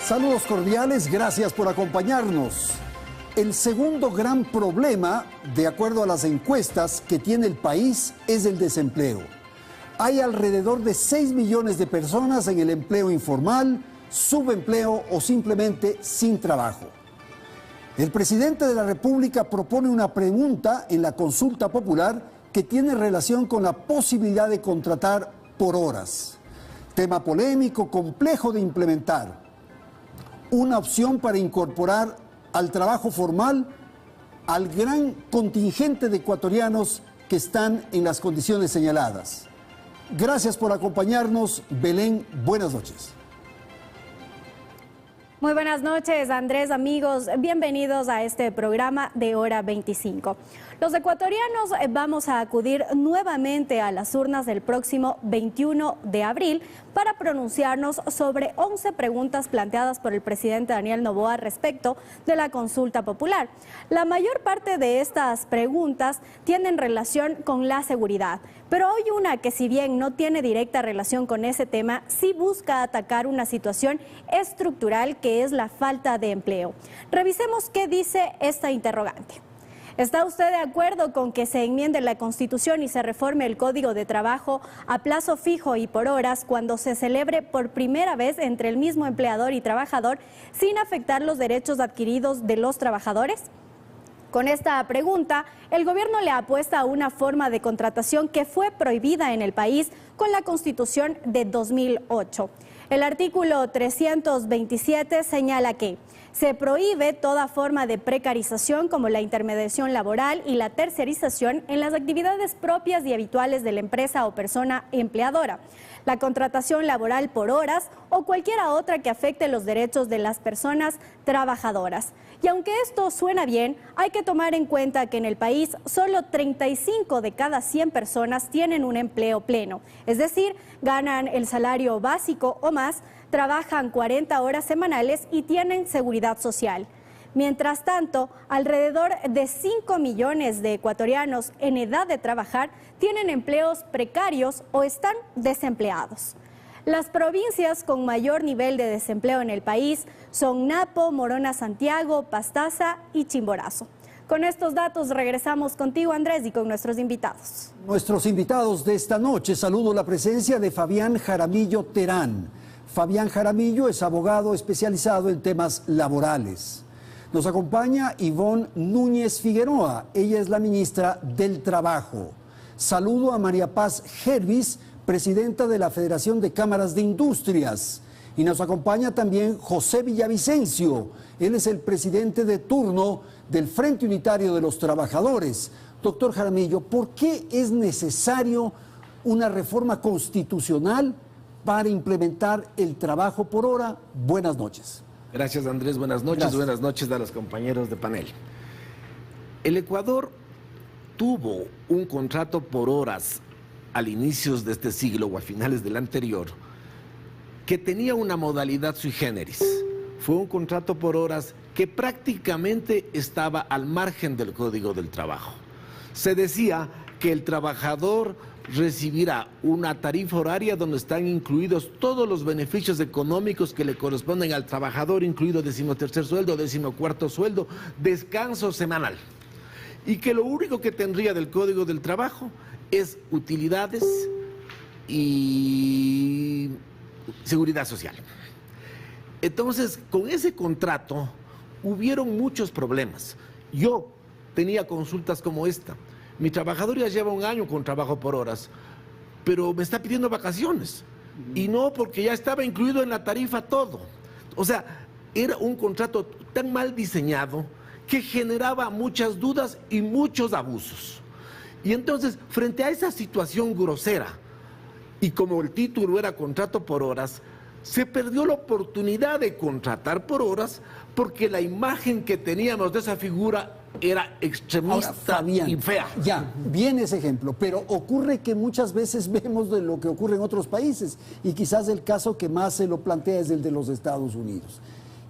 Saludos cordiales, gracias por acompañarnos. El segundo gran problema, de acuerdo a las encuestas que tiene el país, es el desempleo. Hay alrededor de 6 millones de personas en el empleo informal, subempleo o simplemente sin trabajo. El presidente de la República propone una pregunta en la consulta popular que tiene relación con la posibilidad de contratar por horas. Tema polémico, complejo de implementar. Una opción para incorporar al trabajo formal al gran contingente de ecuatorianos que están en las condiciones señaladas. Gracias por acompañarnos, Belén, buenas noches. Muy buenas noches, Andrés, amigos, bienvenidos a este programa de Hora 25. Los ecuatorianos vamos a acudir nuevamente a las urnas el próximo 21 de abril para pronunciarnos sobre 11 preguntas planteadas por el presidente Daniel Noboa respecto de la consulta popular. La mayor parte de estas preguntas tienen relación con la seguridad, pero hay una que, si bien no tiene directa relación con ese tema, sí busca atacar una situación estructural que es la falta de empleo. Revisemos qué dice esta interrogante. ¿Está usted de acuerdo con que se enmiende la Constitución y se reforme el Código de Trabajo a plazo fijo y por horas cuando se celebre por primera vez entre el mismo empleador y trabajador sin afectar los derechos adquiridos de los trabajadores? Con esta pregunta, el gobierno le apuesta a una forma de contratación que fue prohibida en el país con la Constitución de 2008. El artículo 327 señala que se prohíbe toda forma de precarización como la intermediación laboral y la tercerización en las actividades propias y habituales de la empresa o persona empleadora, la contratación laboral por horas o cualquiera otra que afecte los derechos de las personas trabajadoras. Y aunque esto suena bien, hay que tomar en cuenta que en el país solo 35 de cada 100 personas tienen un empleo pleno, es decir, ganan el salario básico o más, trabajan 40 horas semanales y tienen seguridad social. Mientras tanto, alrededor de 5 millones de ecuatorianos en edad de trabajar tienen empleos precarios o están desempleados. Las provincias con mayor nivel de desempleo en el país son Napo, Morona Santiago, Pastaza y Chimborazo. Con estos datos regresamos contigo, Andrés, y con nuestros invitados. Nuestros invitados de esta noche, saludo la presencia de Fabián Jaramillo Terán. Fabián Jaramillo es abogado especializado en temas laborales. Nos acompaña Ivonne Núñez Figueroa, ella es la ministra del Trabajo. Saludo a María Paz Gervis, presidenta de la Federación de Cámaras de Industrias. Y nos acompaña también José Villavicencio, él es el presidente de turno del Frente Unitario de los Trabajadores. Doctor Jaramillo, ¿por qué es necesario una reforma constitucional para implementar el trabajo por hora? Buenas noches. Gracias, Andrés, buenas noches. Gracias. Buenas noches a los compañeros de panel. El Ecuador tuvo un contrato por horas al inicios de este siglo o a finales del anterior, que tenía una modalidad sui generis. Fue un contrato por horas que prácticamente estaba al margen del Código del Trabajo. Se decía que el trabajador recibirá una tarifa horaria donde están incluidos todos los beneficios económicos que le corresponden al trabajador, incluido 13º sueldo, 14º sueldo, descanso semanal. Y que lo único que tendría del Código del Trabajo es utilidades y seguridad social. Entonces, con ese contrato hubieron muchos problemas. Yo tenía consultas como esta. Mi trabajador ya lleva un año con trabajo por horas, pero me está pidiendo vacaciones. Y no, porque ya estaba incluido en la tarifa todo. O sea, era un contrato tan mal diseñado que generaba muchas dudas y muchos abusos. Y entonces, frente a esa situación grosera, y como el título era contrato por horas, se perdió la oportunidad de contratar por horas porque la imagen que teníamos de esa figura era extremista. Ahora, Fabián, y fea. Ya, viene ese ejemplo, pero ocurre que muchas veces vemos de lo que ocurre en otros países y quizás el caso que más se lo plantea es el de los Estados Unidos.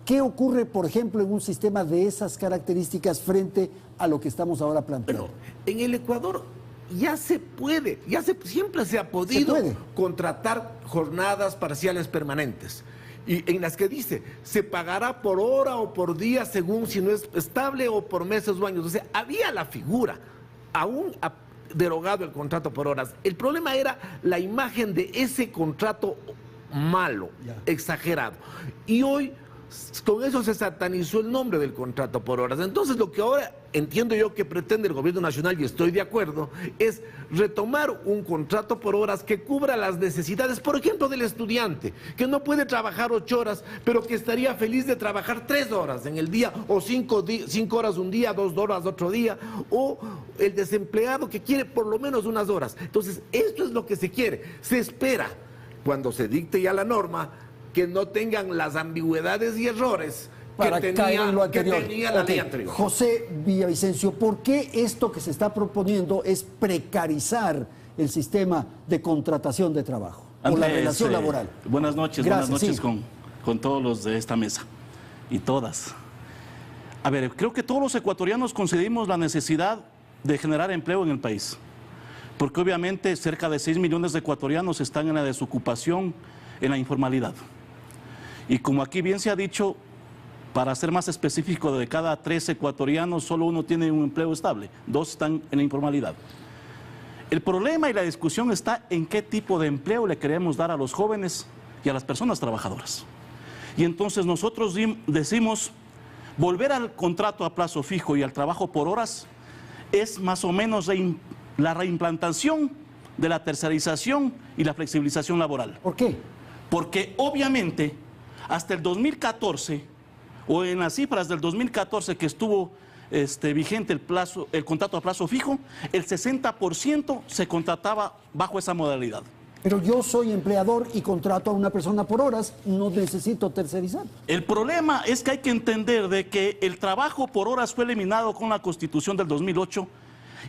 ¿Qué ocurre, por ejemplo, en un sistema de esas características frente a lo que estamos ahora planteando? Bueno, en el Ecuador ya se puede, siempre se ha podido contratar jornadas parciales permanentes. y en las que dice, se pagará por hora o por día según si no es estable o por meses o años. O sea, había la figura, aún derogado el contrato por horas. El problema era la imagen de ese contrato malo, exagerado. Y hoy con eso se satanizó el nombre del contrato por horas. Entonces lo que ahora entiendo yo que pretende el gobierno nacional, y estoy de acuerdo, es retomar un contrato por horas que cubra las necesidades, por ejemplo, del estudiante, que no puede trabajar 8 horas, pero que estaría feliz de trabajar 3 horas en el día, o 5 horas un día, 2 horas otro día, o el desempleado que quiere por lo menos unas horas. Entonces, esto es lo que se quiere. Se espera, cuando se dicte ya la norma, que no tengan las ambigüedades y errores para caer en lo anterior. Que tenía la ley anterior. José Villavicencio, ¿por qué esto que se está proponiendo es precarizar el sistema de contratación de trabajo o la relación laboral? Buenas noches, Gracias, buenas noches sí. con todos los de esta mesa y todas. A ver, creo que todos los ecuatorianos concedimos la necesidad de generar empleo en el país, porque obviamente cerca de 6 millones de ecuatorianos están en la desocupación, en la informalidad. Y como aquí bien se ha dicho, para ser más específico, de cada 3 ecuatorianos, solo 1 tiene un empleo estable, 2 están en la informalidad. El problema y la discusión está en qué tipo de empleo le queremos dar a los jóvenes y a las personas trabajadoras. Y entonces nosotros decimos, volver al contrato a plazo fijo y al trabajo por horas es más o menos la reimplantación de la tercerización y la flexibilización laboral. ¿Por qué? Porque obviamente hasta el 2014, o en las cifras del 2014 que estuvo vigente el contrato a plazo fijo, el 60% se contrataba bajo esa modalidad. Pero yo soy empleador y contrato a una persona por horas, no necesito tercerizar. El problema es que hay que entender de que el trabajo por horas fue eliminado con la Constitución del 2008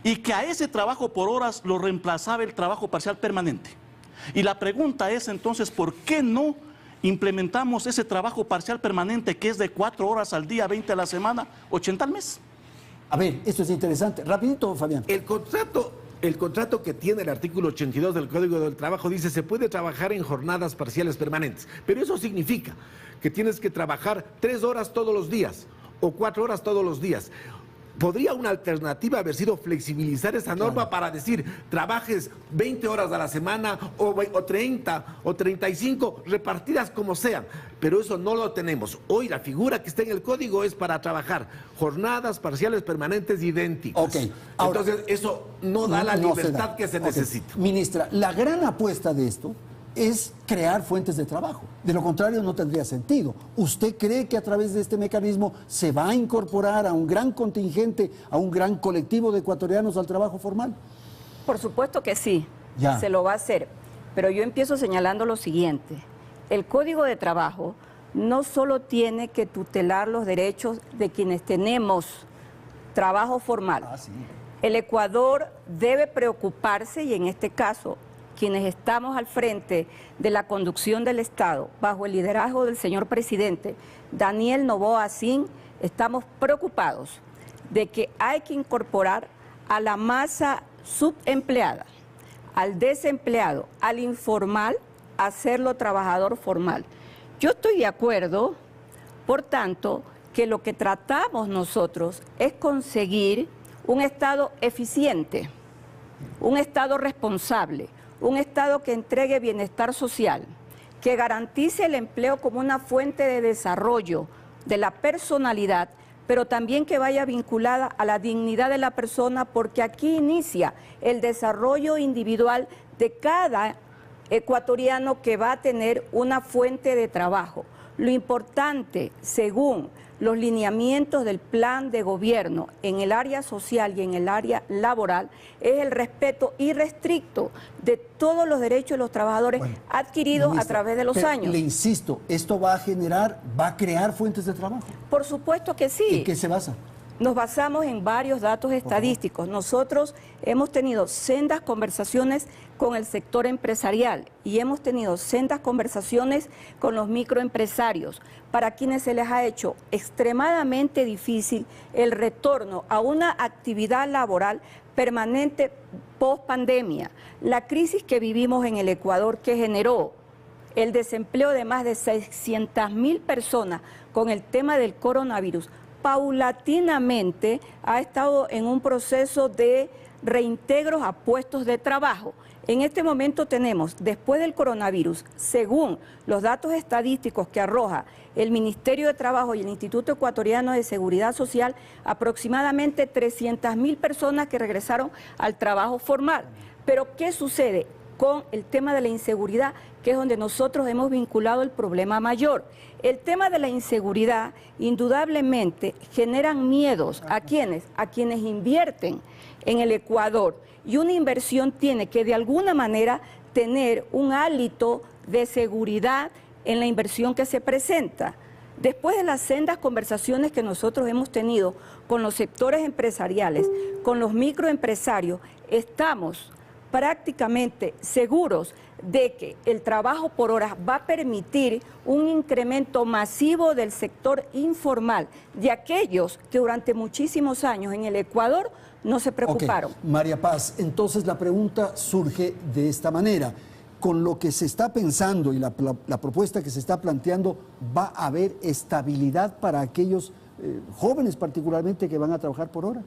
y que a ese trabajo por horas lo reemplazaba el trabajo parcial permanente. Y la pregunta es entonces, ¿por qué no implementamos ese trabajo parcial permanente que es de 4 horas al día, 20 a la semana, 80 al mes? A ver, esto es interesante. Rapidito, Fabián. El contrato que tiene el artículo 82 del Código del Trabajo dice se puede trabajar en jornadas parciales permanentes, pero eso significa que tienes que trabajar 3 horas todos los días o 4 horas todos los días. ¿Podría una alternativa haber sido flexibilizar esa norma para decir, trabajes 20 horas a la semana o 30 o 35, repartidas como sean? Pero eso no lo tenemos. Hoy la figura que está en el código es para trabajar jornadas parciales permanentes idénticas. Ok. Ahora, entonces eso no da la libertad que se necesita. Ministra, la gran apuesta de esto es crear fuentes de trabajo. De lo contrario no tendría sentido. ¿Usted cree que a través de este mecanismo se va a incorporar a un gran contingente, a un gran colectivo de ecuatorianos al trabajo formal? Por supuesto que sí, Ya. se lo va a hacer. Pero yo empiezo señalando lo siguiente. El Código de Trabajo no solo tiene que tutelar los derechos de quienes tenemos trabajo formal. Sí. El Ecuador debe preocuparse, y en este caso, quienes estamos al frente de la conducción del Estado, bajo el liderazgo del señor presidente Daniel Noboa Sin, estamos preocupados de que hay que incorporar a la masa subempleada, al desempleado, al informal, hacerlo trabajador formal. Yo estoy de acuerdo, por tanto, que lo que tratamos nosotros es conseguir un Estado eficiente, un Estado responsable, un Estado que entregue bienestar social, que garantice el empleo como una fuente de desarrollo de la personalidad, pero también que vaya vinculada a la dignidad de la persona, porque aquí inicia el desarrollo individual de cada ecuatoriano que va a tener una fuente de trabajo. Lo importante, según los lineamientos del plan de gobierno en el área social y en el área laboral, es el respeto irrestricto de todos los derechos de los trabajadores adquiridos a través de los años. Le insisto, ¿esto va a crear fuentes de trabajo? Por supuesto que sí. ¿En qué se basa? Nos basamos en varios datos estadísticos. Nosotros hemos tenido sendas conversaciones con el sector empresarial y hemos tenido sendas conversaciones con los microempresarios, para quienes se les ha hecho extremadamente difícil el retorno a una actividad laboral permanente post pandemia. La crisis que vivimos en el Ecuador, que generó el desempleo de más de 600.000 personas con el tema del coronavirus, paulatinamente ha estado en un proceso de reintegros a puestos de trabajo. En este momento tenemos, después del coronavirus, según los datos estadísticos que arroja el Ministerio de Trabajo y el Instituto Ecuatoriano de Seguridad Social, aproximadamente 300.000 personas que regresaron al trabajo formal. Pero, ¿qué sucede con el tema de la inseguridad, que es donde nosotros hemos vinculado el problema mayor? El tema de la inseguridad indudablemente generan miedos. ¿A quiénes? A quienes invierten en el Ecuador. Y una inversión tiene que de alguna manera tener un hálito de seguridad en la inversión que se presenta. Después de las sendas conversaciones que nosotros hemos tenido con los sectores empresariales, con los microempresarios, estamos prácticamente seguros de que el trabajo por horas va a permitir un incremento masivo del sector informal, de aquellos que durante muchísimos años en el Ecuador no se preocuparon. María Paz, entonces la pregunta surge de esta manera. Con lo que se está pensando y la propuesta que se está planteando, ¿va a haber estabilidad para aquellos jóvenes particularmente que van a trabajar por hora?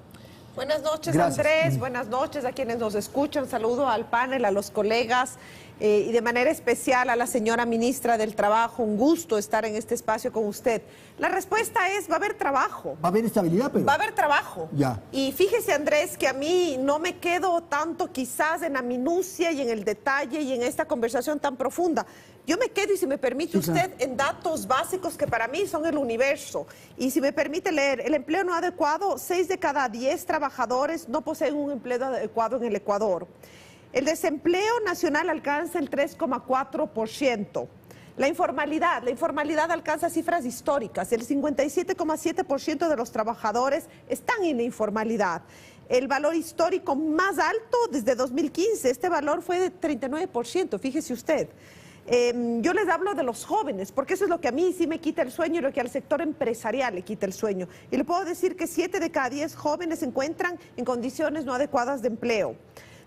Buenas noches, Gracias. Andrés. Buenas noches a quienes nos escuchan. Saludo al panel, a los colegas y de manera especial a la señora ministra del Trabajo. Un gusto estar en este espacio con usted. La respuesta es, va a haber trabajo. Va a haber estabilidad, pero... Va a haber trabajo. Ya. Y fíjese, Andrés, que a mí no me quedo tanto quizás en la minucia y en el detalle y en esta conversación tan profunda. Yo me quedo, y si me permite usted, en datos básicos que para mí son el universo. Y si me permite leer, el empleo no adecuado, 6 de cada 10 trabajadores no poseen un empleo adecuado en el Ecuador. El desempleo nacional alcanza el 3,4%. La informalidad alcanza cifras históricas. El 57,7% de los trabajadores están en la informalidad. El valor histórico más alto desde 2015, este valor fue de 39%, fíjese usted. Yo les hablo de los jóvenes, porque eso es lo que a mí sí me quita el sueño y lo que al sector empresarial le quita el sueño. Y le puedo decir que 7 de cada 10 jóvenes se encuentran en condiciones no adecuadas de empleo.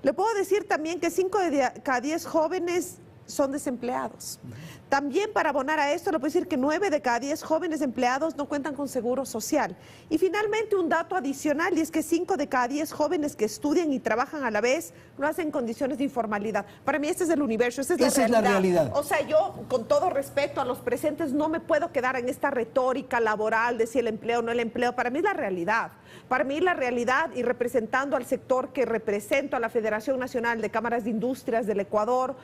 Le puedo decir también que 5 de cada 10 jóvenes son desempleados. También, para abonar a esto, le puedo decir que 9 de cada 10 jóvenes empleados no cuentan con seguro social. Y finalmente, un dato adicional, y es que 5 de cada 10 jóvenes que estudian y trabajan a la vez lo hacen en condiciones de informalidad. Para mí este es el universo, esta es la realidad. O sea, yo, con todo respeto a los presentes, no me puedo quedar en esta retórica laboral de si el empleo o no el empleo. Para mí es la realidad. Para mí la realidad, y representando al sector que represento, a la Federación Nacional de Cámaras de Industrias del Ecuador,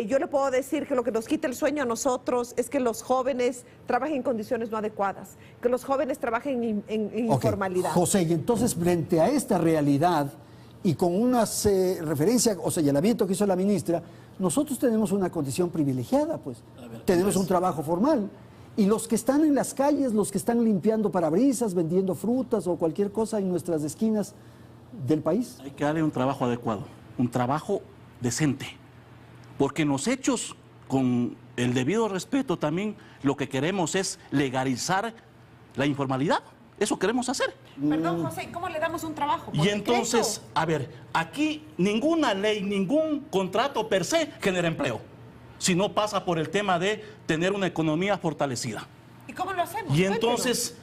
yo le puedo decir que lo que nos quita el sueño a nosotros es que los jóvenes trabajen en condiciones no adecuadas, que los jóvenes trabajen en informalidad. José, y entonces frente a esta realidad y con unas referencias o señalamientos que hizo la ministra, nosotros tenemos una condición privilegiada, pues. Tenemos un trabajo formal. Y los que están en las calles, los que están limpiando parabrisas, vendiendo frutas o cualquier cosa en nuestras esquinas del país. Hay que darle un trabajo adecuado, un trabajo decente. Porque en los hechos, con el debido respeto también, lo que queremos es legalizar la informalidad. Eso queremos hacer. Perdón, José, ¿cómo le damos un trabajo? Y entonces, a ver, aquí ninguna ley, ningún contrato per se genera empleo, si no pasa por el tema de tener una economía fortalecida. ¿Y cómo lo hacemos? Y entonces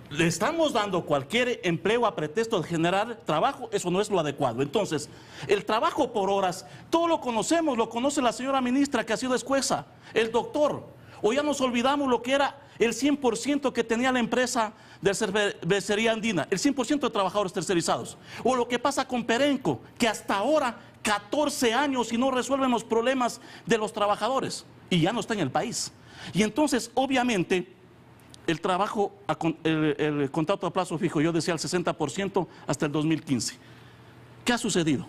le estamos dando cualquier empleo a pretexto de generar trabajo, eso no es lo adecuado. Entonces, el trabajo por horas, todo lo conocemos, lo conoce la señora ministra que ha sido escueza, el doctor, o ya nos olvidamos lo que era el 100% que tenía la empresa de cervecería andina, el 100% de trabajadores tercerizados, o lo que pasa con Perenco, que hasta ahora 14 años y no resuelven los problemas de los trabajadores y ya no está en el país. Y entonces, obviamente, el trabajo, el contrato a plazo fijo, yo decía el 60% hasta el 2015. ¿Qué ha sucedido?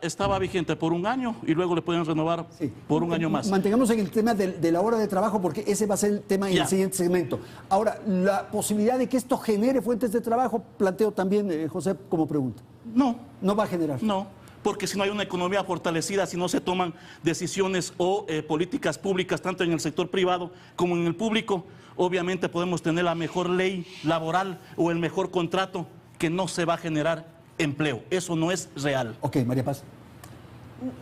Estaba vigente por un año y luego le pueden renovar por un año más. Mantengamos en el tema de la hora de trabajo porque ese va a ser el tema en el siguiente segmento. Ahora, la posibilidad de que esto genere fuentes de trabajo, planteo también, José, como pregunta. No. ¿No va a generar? No, porque si no hay una economía fortalecida, si no se toman decisiones o políticas públicas, tanto en el sector privado como en el público, obviamente podemos tener la mejor ley laboral o el mejor contrato, que no se va a generar empleo. Eso no es real. Ok, María Paz.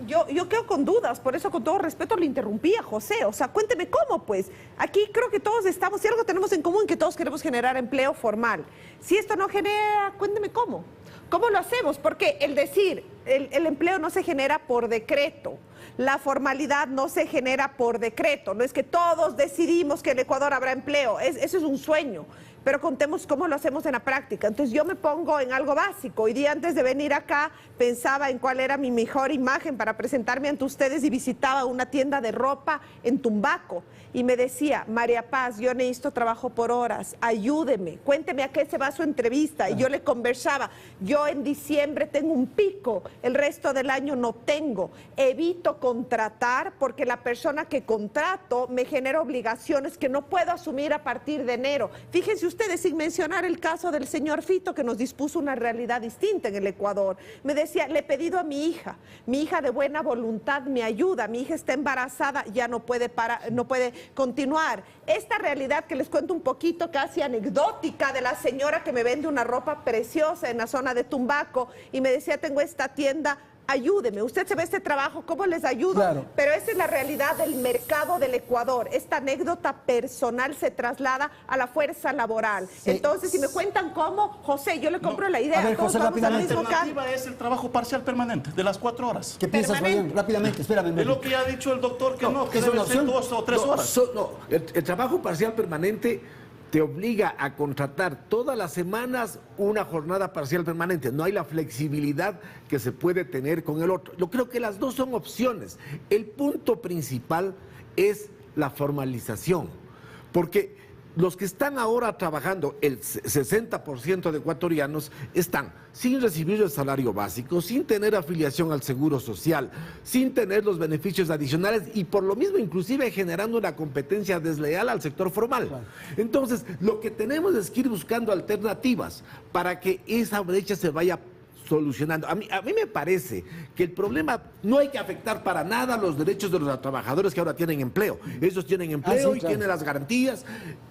yo quedo con dudas, por eso con todo respeto le interrumpía, José. O sea, cuénteme cómo, pues. Aquí creo que todos estamos, si algo tenemos en común, que todos queremos generar empleo formal. Si esto no genera, cuénteme cómo. ¿Cómo lo hacemos? Porque el decir, el empleo no se genera por decreto. La formalidad no se genera por decreto. No es que todos decidimos que en Ecuador habrá empleo. Eso es un sueño. Pero contemos cómo lo hacemos en la práctica. Entonces yo me pongo en algo básico. Hoy día antes de venir acá pensaba en cuál era mi mejor imagen para presentarme ante ustedes y visitaba una tienda de ropa en Tumbaco. Y me decía, María Paz, yo necesito trabajo por horas, ayúdeme, cuénteme a qué se va su entrevista. Y yo le conversaba, yo en diciembre tengo un pico, el resto del año no tengo. Evito contratar porque la persona que contrato me genera obligaciones que no puedo asumir a partir de enero. Fíjense ustedes, sin mencionar el caso del señor Fito, que nos dispuso una realidad distinta en el Ecuador. Me decía, le he pedido a mi hija de buena voluntad me ayuda, mi hija está embarazada, ya no puede continuar. Esta realidad que les cuento un poquito, casi anecdótica, de la señora que me vende una ropa preciosa en la zona de Tumbaco y me decía, tengo esta tienda, ayúdeme, usted se ve este trabajo, ¿cómo les ayudo? Claro. Pero esa es la realidad del mercado del Ecuador. Esta anécdota personal se traslada a la fuerza laboral. Sí. Entonces, si me cuentan cómo, José, yo le compro la idea. A ver, todos José, vamos al La rápidamente. mismo campo. alternativa es el trabajo parcial permanente, de las 4 horas. ¿Qué piensas, Permanente. Fabián? Rápidamente, espérame. Es lo que ya ha dicho el doctor, que no, que ¿es debe una ser opción? 2 o 3 horas. El trabajo parcial permanente te obliga a contratar todas las semanas una jornada parcial permanente. No hay la flexibilidad que se puede tener con el otro. Yo creo que las dos son opciones. El punto principal es la formalización, porque los que están ahora trabajando, el 60% de ecuatorianos, están sin recibir el salario básico, sin tener afiliación al Seguro Social, sin tener los beneficios adicionales y por lo mismo inclusive generando una competencia desleal al sector formal. Claro. Entonces, lo que tenemos es que ir buscando alternativas para que esa brecha se vaya solucionando. A mí me parece que el problema no hay que afectar para nada los derechos de los trabajadores que ahora tienen empleo. Ellos tienen empleo y tienen las garantías.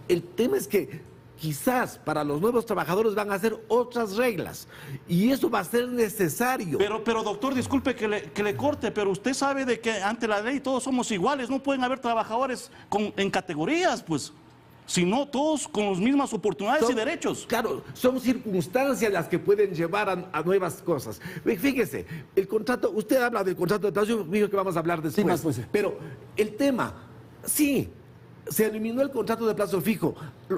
El tema es que quizás para los nuevos trabajadores van a hacer otras reglas y eso va a ser necesario. Pero doctor, disculpe que le corte, pero usted sabe de que ante la ley todos somos iguales, no pueden haber trabajadores en categorías, pues, sino todos con las mismas oportunidades y derechos. Claro, son circunstancias las que pueden llevar a nuevas cosas. Fíjese, el contrato, usted habla del contrato de plazo, yo digo que vamos a hablar después, Sí, más pues. Pero el tema, sí, se eliminó el contrato de plazo fijo,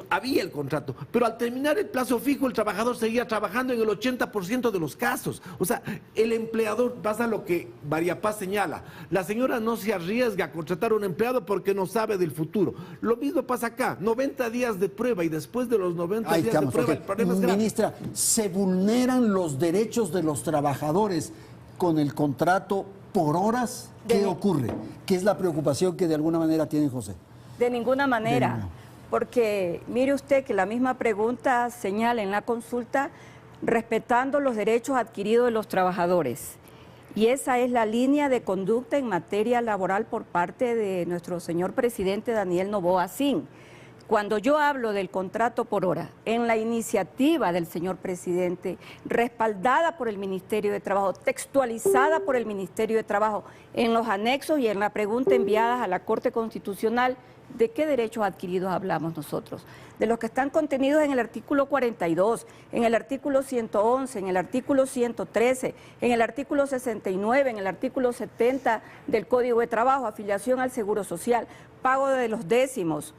había el contrato, pero al terminar el plazo fijo el trabajador seguía trabajando en el 80% de los casos. O sea, el empleador, pasa lo que María Paz señala, la señora no se arriesga a contratar a un empleado porque no sabe del futuro. Lo mismo pasa acá, 90 días de prueba y después de los 90 Ahí días estamos, de prueba okay. el problema es grave. Ministra, ¿se vulneran los derechos de los trabajadores con el contrato por horas? ¿Qué ocurre? ¿Qué es la preocupación que de alguna manera tiene José? De ninguna manera, porque mire usted que la misma pregunta señala en la consulta respetando los derechos adquiridos de los trabajadores. Y esa es la línea de conducta en materia laboral por parte de nuestro señor presidente Daniel Noboa Sin. Cuando yo hablo del contrato por hora, en la iniciativa del señor presidente, respaldada por el Ministerio de Trabajo, textualizada por el Ministerio de Trabajo, en los anexos y en la pregunta enviada a la Corte Constitucional, ¿de qué derechos adquiridos hablamos nosotros? De los que están contenidos en el artículo 42, en el artículo 111, en el artículo 113, en el artículo 69, en el artículo 70 del Código de Trabajo, afiliación al Seguro Social, pago de los décimos,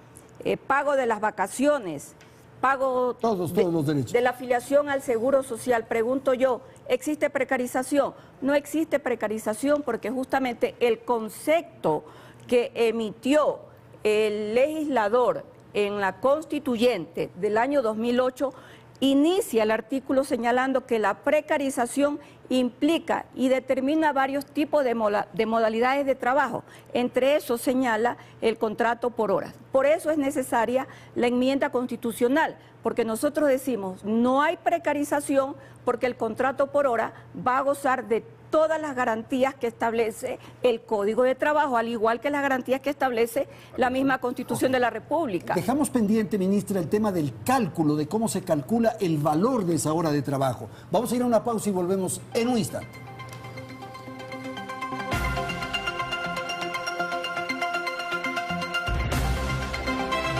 pago de las vacaciones, pago todos los derechos. De la afiliación al Seguro Social. Pregunto yo, ¿existe precarización? No existe precarización porque justamente el concepto que emitió el legislador en la constituyente del año 2008 inicia el artículo señalando que la precarización implica y determina varios tipos de modalidades de trabajo. Entre esos señala el contrato por horas. Por eso es necesaria la enmienda constitucional, porque nosotros decimos no hay precarización porque el contrato por hora va a gozar de todas las garantías que establece el Código de Trabajo, al igual que las garantías que establece la misma Constitución de la República. Dejamos pendiente, ministra, el tema del cálculo, de cómo se calcula el valor de esa hora de trabajo. Vamos a ir a una pausa y volvemos en un instante.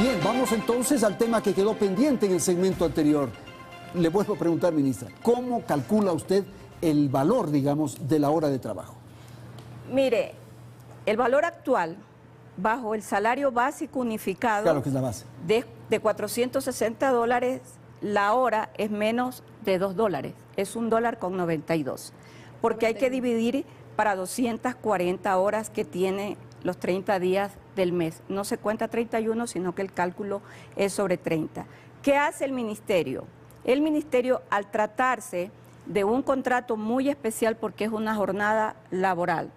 Bien, vamos entonces al tema que quedó pendiente en el segmento anterior. Le vuelvo a preguntar, ministra, ¿cómo calcula usted el valor, digamos, de la hora de trabajo? Mire, el valor actual, bajo el salario básico unificado, Claro que es la base. de $460, la hora es menos de $2, es $1.92, porque hay que dividir para 240 horas que tiene los 30 días del mes. No se cuenta 31, sino que el cálculo es sobre 30. ¿Qué hace el ministerio? El ministerio, al tratarse de un contrato muy especial porque es una jornada laboral,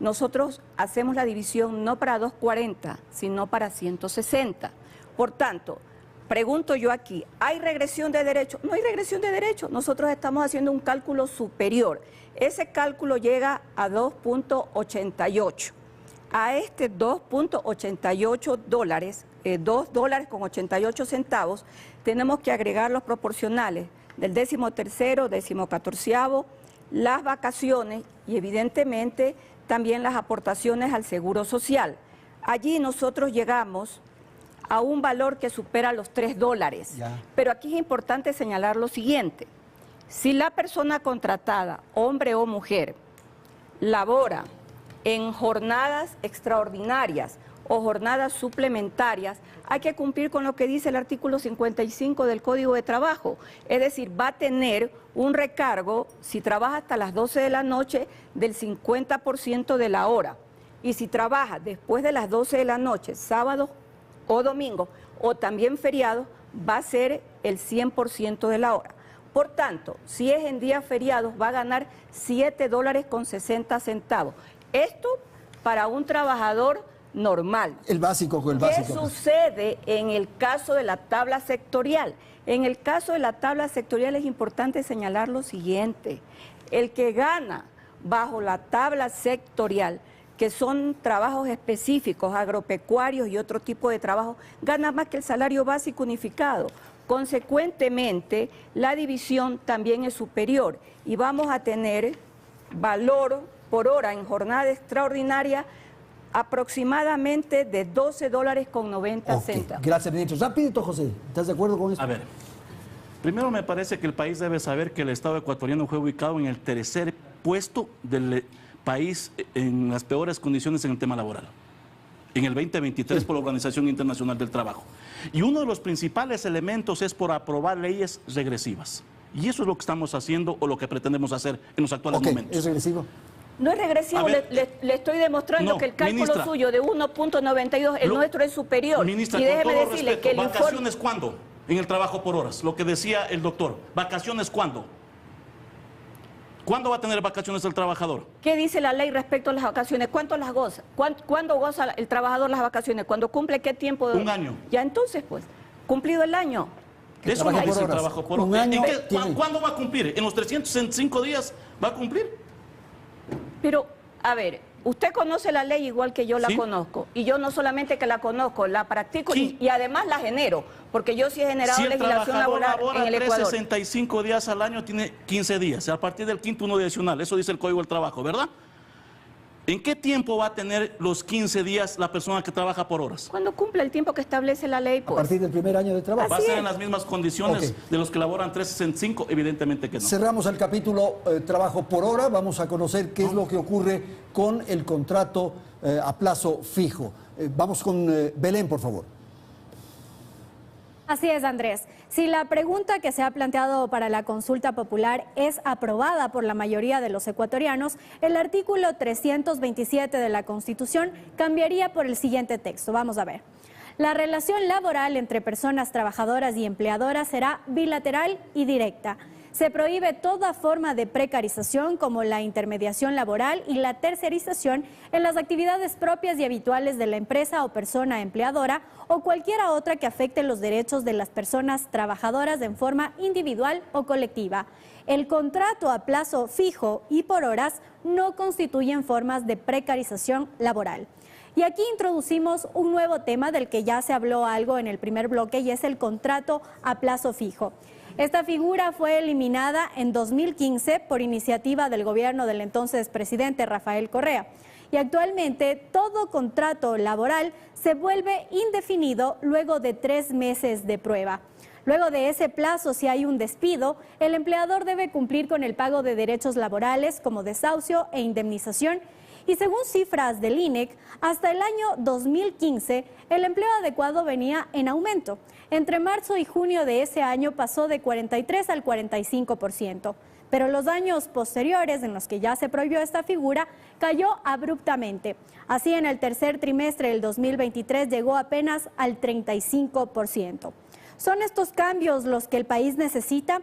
nosotros hacemos la división no para 240, sino para 160. Por tanto, pregunto yo aquí, ¿hay regresión de derecho? No hay regresión de derecho. Nosotros estamos haciendo un cálculo superior. Ese cálculo llega a 2.88. A este 2.88 dólares, $2.88, tenemos que agregar los proporcionales del 13º, 14º, las vacaciones y evidentemente también las aportaciones al Seguro Social. Allí nosotros llegamos a un valor que supera los $3. Ya. Pero aquí es importante señalar lo siguiente. Si la persona contratada, hombre o mujer, labora en jornadas extraordinarias o jornadas suplementarias, hay que cumplir con lo que dice el artículo 55 del Código de Trabajo. Es decir, va a tener un recargo, si trabaja hasta las 12 de la noche, del 50% de la hora. Y si trabaja después de las 12 de la noche, sábado o domingo, o también feriados, va a ser el 100% de la hora. Por tanto, si es en días feriados, va a ganar $7.60. Esto para un trabajador normal. El básico con el ¿Qué básico. sucede en el caso de la tabla sectorial? En el caso de la tabla sectorial es importante señalar lo siguiente. El que gana bajo la tabla sectorial, que son trabajos específicos, agropecuarios y otro tipo de trabajo, gana más que el salario básico unificado. Consecuentemente, la división también es superior y vamos a tener valor por hora en jornada extraordinaria aproximadamente de $12.90. Ok, gracias, ministro. Rapidito, José, ¿estás de acuerdo con eso? A ver, primero me parece que el país debe saber que el Estado ecuatoriano fue ubicado en el tercer puesto del país en las peores condiciones en el tema laboral, en el 2023 por la Organización Internacional del Trabajo. Y uno de los principales elementos es por aprobar leyes regresivas. Y eso es lo que estamos haciendo o lo que pretendemos hacer en los actuales momentos. ¿Es regresivo? No es regresivo, A ver, le estoy demostrando no, que el cálculo ministra, suyo de 1.92, el nuestro es superior. Ministra, y con déjeme todo decirle respeto, que el informe... ¿vacaciones cuándo? En el trabajo por horas, lo que decía el doctor. ¿Vacaciones cuándo? ¿Cuándo va a tener vacaciones el trabajador? ¿Qué dice la ley respecto a las vacaciones? ¿Cuánto las goza? ¿Cuándo goza el trabajador las vacaciones? ¿Cuándo cumple qué tiempo? Un año. Ya entonces, pues, cumplido el año. Eso trabaja no por dice el horas. trabajo por Un horas. año tiene. ¿Cuándo va a cumplir? ¿En los 365 días va a cumplir? Pero, a ver, usted conoce la ley igual que yo la Sí. conozco. Y yo no solamente que la conozco, la practico Sí. y además la genero. Porque yo sí he generado Si el legislación trabajador laboral labora en el Ecuador. 365 días al año, tiene 15 días. A partir del quinto, uno adicional. Eso dice el Código del Trabajo, ¿verdad? ¿En qué tiempo va a tener los 15 días la persona que trabaja por horas? Cuando cumple el tiempo que establece la ley, A pues. partir del primer año de trabajo. ¿Va a Así ser es. en las mismas condiciones Ok. de los que laboran 365? Evidentemente que no. Cerramos el capítulo trabajo por hora. Vamos a conocer qué es lo que ocurre con el contrato a plazo fijo. Vamos con Belén, por favor. Así es, Andrés. Si la pregunta que se ha planteado para la consulta popular es aprobada por la mayoría de los ecuatorianos, el artículo 327 de la Constitución cambiaría por el siguiente texto. Vamos a ver. La relación laboral entre personas trabajadoras y empleadoras será bilateral y directa. Se prohíbe toda forma de precarización como la intermediación laboral y la tercerización en las actividades propias y habituales de la empresa o persona empleadora o cualquiera otra que afecte los derechos de las personas trabajadoras en forma individual o colectiva. El contrato a plazo fijo y por horas no constituyen formas de precarización laboral. Y aquí introducimos un nuevo tema del que ya se habló algo en el primer bloque y es el contrato a plazo fijo. Esta figura fue eliminada en 2015 por iniciativa del gobierno del entonces presidente Rafael Correa. y actualmente todo contrato laboral se vuelve indefinido luego de 3 meses de prueba. Luego de ese plazo, si hay un despido, el empleador debe cumplir con el pago de derechos laborales como desahucio e indemnización. Y según cifras del INEC, hasta el año 2015, el empleo adecuado venía en aumento. Entre marzo y junio de ese año pasó de 43 al 45%. Pero los años posteriores, en los que ya se prohibió esta figura, cayó abruptamente. Así, en el tercer trimestre del 2023 llegó apenas al 35%. ¿Son estos cambios los que el país necesita?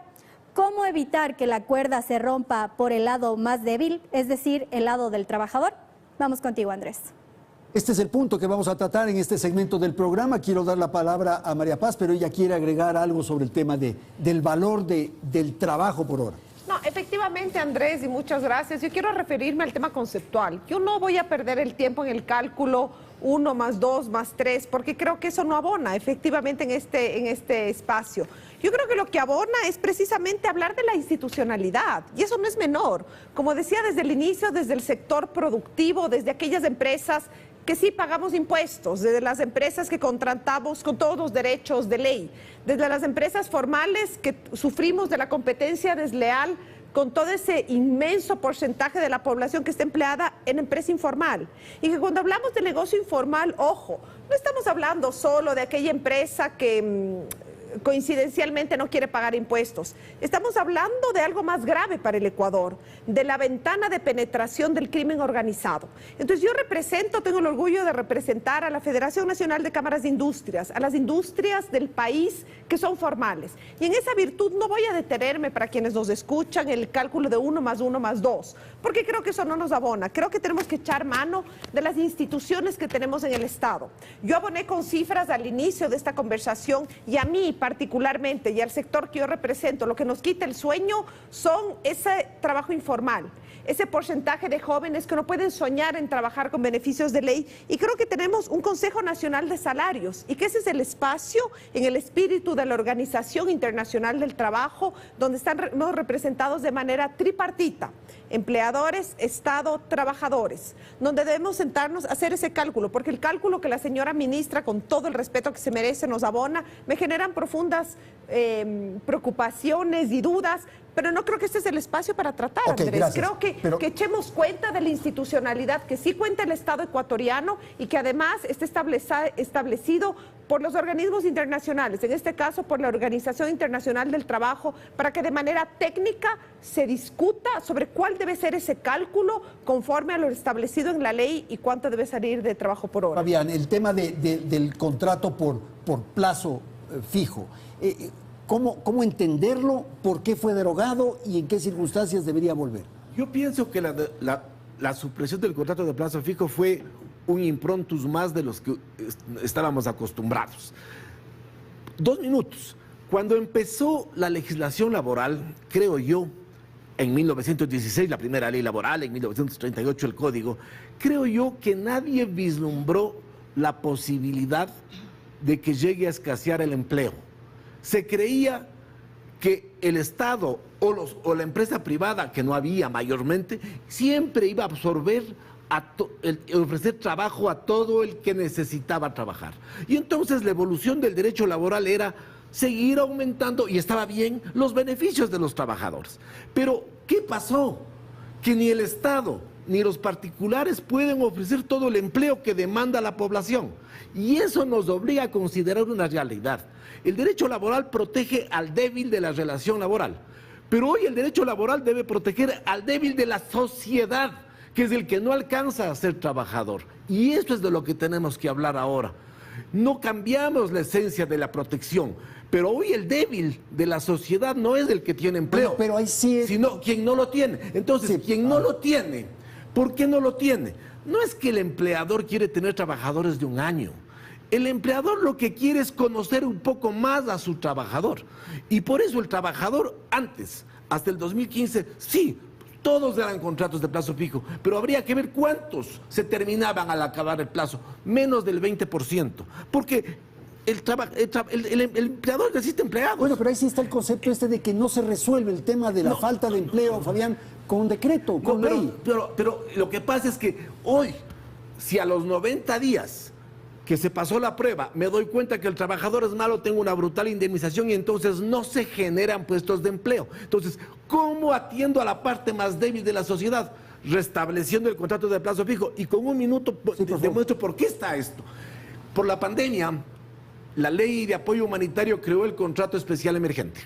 ¿Cómo evitar que la cuerda se rompa por el lado más débil, es decir, el lado del trabajador? Vamos contigo, Andrés. Este es el punto que vamos a tratar en este segmento del programa. Quiero dar la palabra a María Paz, pero ella quiere agregar algo sobre el tema del valor del trabajo por hora. No, efectivamente, Andrés, y muchas gracias. Yo quiero referirme al tema conceptual. Yo no voy a perder el tiempo en el cálculo 1 más 2 más 3, porque creo que eso no abona efectivamente en este espacio. Yo creo que lo que abona es precisamente hablar de la institucionalidad, y eso no es menor. Como decía desde el inicio, desde el sector productivo, desde aquellas empresas que sí pagamos impuestos, desde las empresas que contratamos con todos los derechos de ley, desde las empresas formales que sufrimos de la competencia desleal con todo ese inmenso porcentaje de la población que está empleada en empresa informal. Y que cuando hablamos de negocio informal, ojo, no estamos hablando solo de aquella empresa que coincidencialmente no quiere pagar impuestos. Estamos hablando de algo más grave para el Ecuador, de la ventana de penetración del crimen organizado. Entonces yo tengo el orgullo de representar a la Federación Nacional de Cámaras de Industrias, a las industrias del país que son formales. Y en esa virtud no voy a detenerme, para quienes nos escuchan, el cálculo de 1 más 1 más 2, porque creo que eso no nos abona. Creo que tenemos que echar mano de las instituciones que tenemos en el Estado. Yo aboné con cifras al inicio de esta conversación, y a mí particularmente, y al sector que yo represento, lo que nos quita el sueño son ese trabajo informal, ese porcentaje de jóvenes que no pueden soñar en trabajar con beneficios de ley. Y creo que tenemos un Consejo Nacional de Salarios, y que ese es el espacio en el espíritu de la Organización Internacional del Trabajo, donde estamos representados de manera tripartita: empleadores, Estado, trabajadores, donde debemos sentarnos a hacer ese cálculo, porque el cálculo que la señora ministra, con todo el respeto que se merece, nos abona, me generan profundas preocupaciones y dudas, pero no creo que este es el espacio para tratar, Okay, Andrés. gracias. Creo que echemos cuenta de la institucionalidad que sí cuenta el Estado ecuatoriano, y que además está establecido por los organismos internacionales, en este caso por la Organización Internacional del Trabajo, para que de manera técnica se discuta sobre cuál debe ser ese cálculo conforme a lo establecido en la ley y cuánto debe salir de trabajo por hora. Fabián, el tema del contrato por plazo fijo, ¿cómo entenderlo? ¿Por qué fue derogado y en qué circunstancias debería volver? Yo pienso que la supresión del contrato de plazo fijo fue un improntus más de los que estábamos acostumbrados. 2 minutos. Cuando empezó la legislación laboral, creo yo, en 1916 la primera ley laboral, en 1938 el código, creo yo que nadie vislumbró la posibilidad de que llegue a escasear el empleo. Se creía que el Estado o la empresa privada, que no había mayormente, siempre iba a absorber, ofrecer trabajo a todo el que necesitaba trabajar. Y entonces la evolución del derecho laboral era seguir aumentando, y estaba bien, los beneficios de los trabajadores. Pero, ¿qué pasó? Que ni el Estado ni los particulares pueden ofrecer todo el empleo que demanda la población. Y eso nos obliga a considerar una realidad. El derecho laboral protege al débil de la relación laboral, pero hoy el derecho laboral debe proteger al débil de la sociedad, que es el que no alcanza a ser trabajador. Y esto es de lo que tenemos que hablar ahora. No cambiamos la esencia de la protección, pero hoy el débil de la sociedad no es el que tiene empleo, Bueno, pero ahí sí es... sino quien no lo tiene. Entonces, Sí, quien no lo tiene, ¿por qué no lo tiene? No es que el empleador quiere tener trabajadores de 1 año. El empleador lo que quiere es conocer un poco más a su trabajador. Y por eso el trabajador antes, hasta el 2015, sí, todos eran contratos de plazo fijo, pero habría que ver cuántos se terminaban al acabar el plazo, menos del 20%, porque el empleador necesita empleados. Bueno, pero ahí sí está el concepto de que no se resuelve el tema de la falta de empleo, Fabián, con decreto, con ley. Pero lo que pasa es que hoy, si a los 90 días que se pasó la prueba, me doy cuenta que el trabajador es malo, tengo una brutal indemnización y entonces no se generan puestos de empleo. Entonces, ¿cómo atiendo a la parte más débil de la sociedad? Restableciendo el contrato de plazo fijo. Y con un minuto demuestro por qué está esto. Por la pandemia, la ley de apoyo humanitario creó el contrato especial emergente,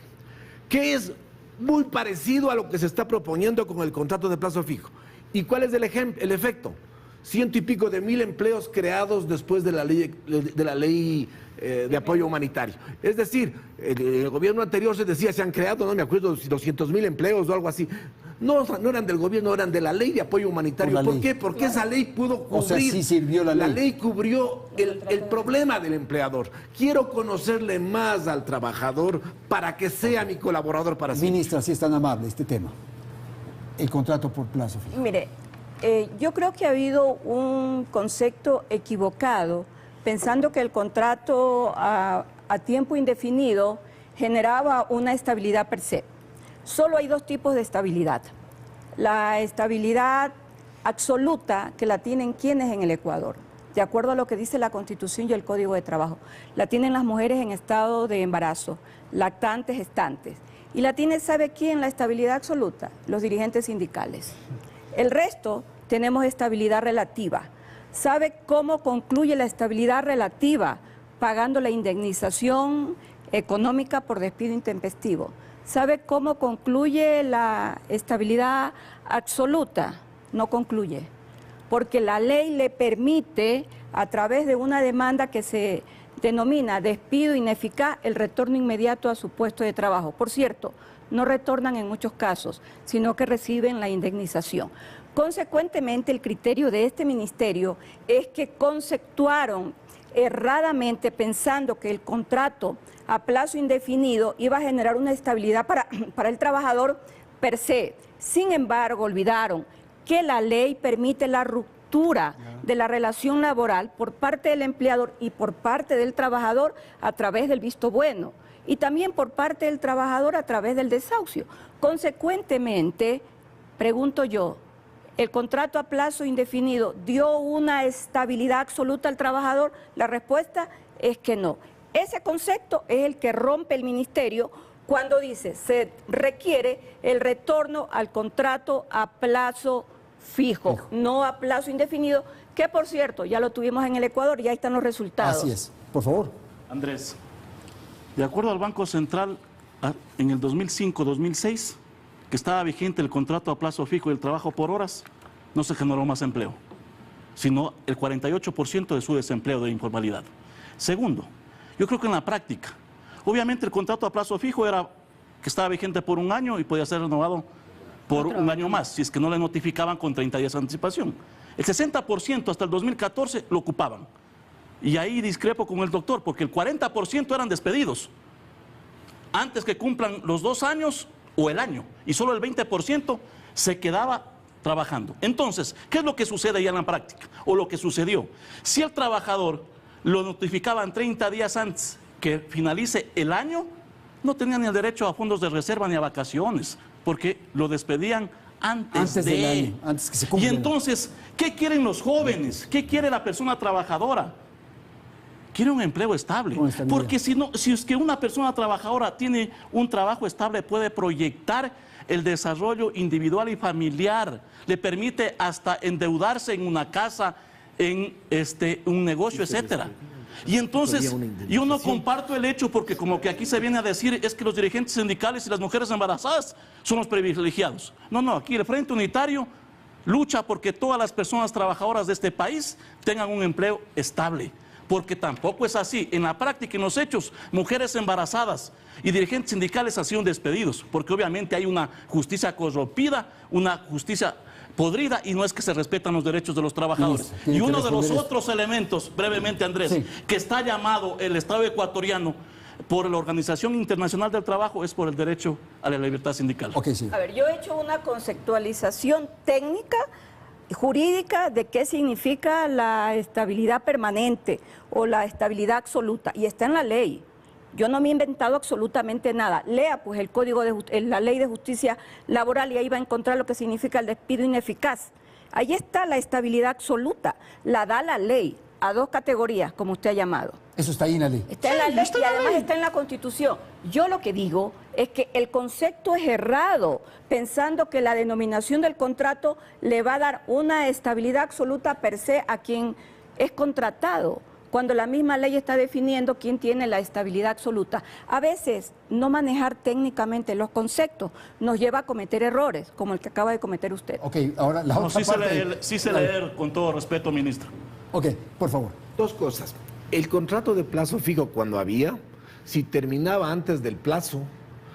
que es muy parecido a lo que se está proponiendo con el contrato de plazo fijo. ¿Y cuál es el efecto? 100 y pico de mil empleos creados después de la ley de apoyo humanitario. Es decir, el gobierno anterior se decía, se han creado, no me acuerdo, 200.000 empleos o algo así. No eran del gobierno, eran de la ley de apoyo humanitario. ¿Por qué? Porque esa ley pudo cubrir. O sea, sí sirvió la ley. La ley cubrió el problema del empleador. Quiero conocerle más al trabajador para que sea mi colaborador para siempre. Ministra, si es tan amable este tema. El contrato por plazo fijo. Mire, yo creo que ha habido un concepto equivocado pensando que el contrato a tiempo indefinido generaba una estabilidad per se. Solo hay dos tipos de estabilidad. La estabilidad absoluta, que la tienen quienes en el Ecuador, de acuerdo a lo que dice la Constitución y el Código de Trabajo. La tienen las mujeres en estado de embarazo, lactantes, gestantes. Y la tiene, ¿sabe quién? La estabilidad absoluta, los dirigentes sindicales. El resto tenemos estabilidad relativa. ¿Sabe cómo concluye la estabilidad relativa? Pagando la indemnización económica por despido intempestivo. ¿Sabe cómo concluye la estabilidad absoluta? No concluye, porque la ley le permite, a través de una demanda que se denomina despido ineficaz, el retorno inmediato a su puesto de trabajo. Por cierto, no retornan en muchos casos, sino que reciben la indemnización. Consecuentemente, el criterio de este ministerio es que conceptuaron erradamente pensando que el contrato a plazo indefinido iba a generar una estabilidad para el trabajador per se. Sin embargo, olvidaron que la ley permite la ruptura de la relación laboral por parte del empleador y por parte del trabajador a través del visto bueno y también por parte del trabajador a través del desahucio. Consecuentemente, pregunto yo, ¿el contrato a plazo indefinido dio una estabilidad absoluta al trabajador? La respuesta es que no. Ese concepto es el que rompe el ministerio cuando dice se requiere el retorno al contrato a plazo fijo, no a plazo indefinido, que por cierto ya lo tuvimos en el Ecuador y ahí están los resultados. Así es. Por favor. Andrés, de acuerdo al Banco Central, en el 2005-2006, que estaba vigente el contrato a plazo fijo y el trabajo por horas, no se generó más empleo, sino el 48% de su desempleo de informalidad. Segundo, yo creo que en la práctica, obviamente el contrato a plazo fijo era que estaba vigente por un año y podía ser renovado por un año más, si es que no le notificaban con 30 días de anticipación. El 60% hasta el 2014 lo ocupaban. Y ahí discrepo con el doctor, porque el 40% eran despedidos antes que cumplan los 2 años o el año, y solo el 20% se quedaba trabajando. Entonces, ¿qué es lo que sucede ya en la práctica? O lo que sucedió. Si el trabajador lo notificaban 30 días antes que finalice el año, no tenía ni el derecho a fondos de reserva ni a vacaciones, porque lo despedían antes del año, antes que se cumpla. Y entonces, ¿qué quieren los jóvenes? ¿Qué quiere la persona trabajadora? Quiere un empleo estable, porque si es que una persona trabajadora tiene un trabajo estable, puede proyectar el desarrollo individual y familiar, le permite hasta endeudarse en una casa, en un negocio, etcétera. Y entonces, yo no comparto el hecho, porque como que aquí se viene a decir, es que los dirigentes sindicales y las mujeres embarazadas son los privilegiados. No, aquí el Frente Unitario lucha porque todas las personas trabajadoras de este país tengan un empleo estable. Porque tampoco es así. En la práctica, en los hechos, mujeres embarazadas y dirigentes sindicales han sido despedidos, porque obviamente hay una justicia corrompida, una justicia podrida, y no es que se respetan los derechos de los trabajadores. Y uno de los otros elementos, brevemente, Andrés, que está llamado el Estado ecuatoriano por la Organización Internacional del Trabajo, es por el derecho a la libertad sindical. A ver, yo he hecho una conceptualización técnica jurídica de qué significa la estabilidad permanente o la estabilidad absoluta, y está en la ley. Yo no me he inventado absolutamente nada. Lea pues el código de la ley de justicia laboral y ahí va a encontrar lo que significa el despido ineficaz. Ahí está la estabilidad absoluta, la da la ley a 2 categorías, como usted ha llamado. Eso está ahí en la ley. Está en la ley y además está en la Constitución. Yo lo que digo es que el concepto es errado, pensando que la denominación del contrato le va a dar una estabilidad absoluta per se a quien es contratado, cuando la misma ley está definiendo quién tiene la estabilidad absoluta. A veces no manejar técnicamente los conceptos nos lleva a cometer errores, como el que acaba de cometer usted. Ok, ahora la otra parte... Sí sé leer, con todo respeto, ministro. Ok, por favor. 2 cosas. El contrato de plazo fijo cuando había, si terminaba antes del plazo,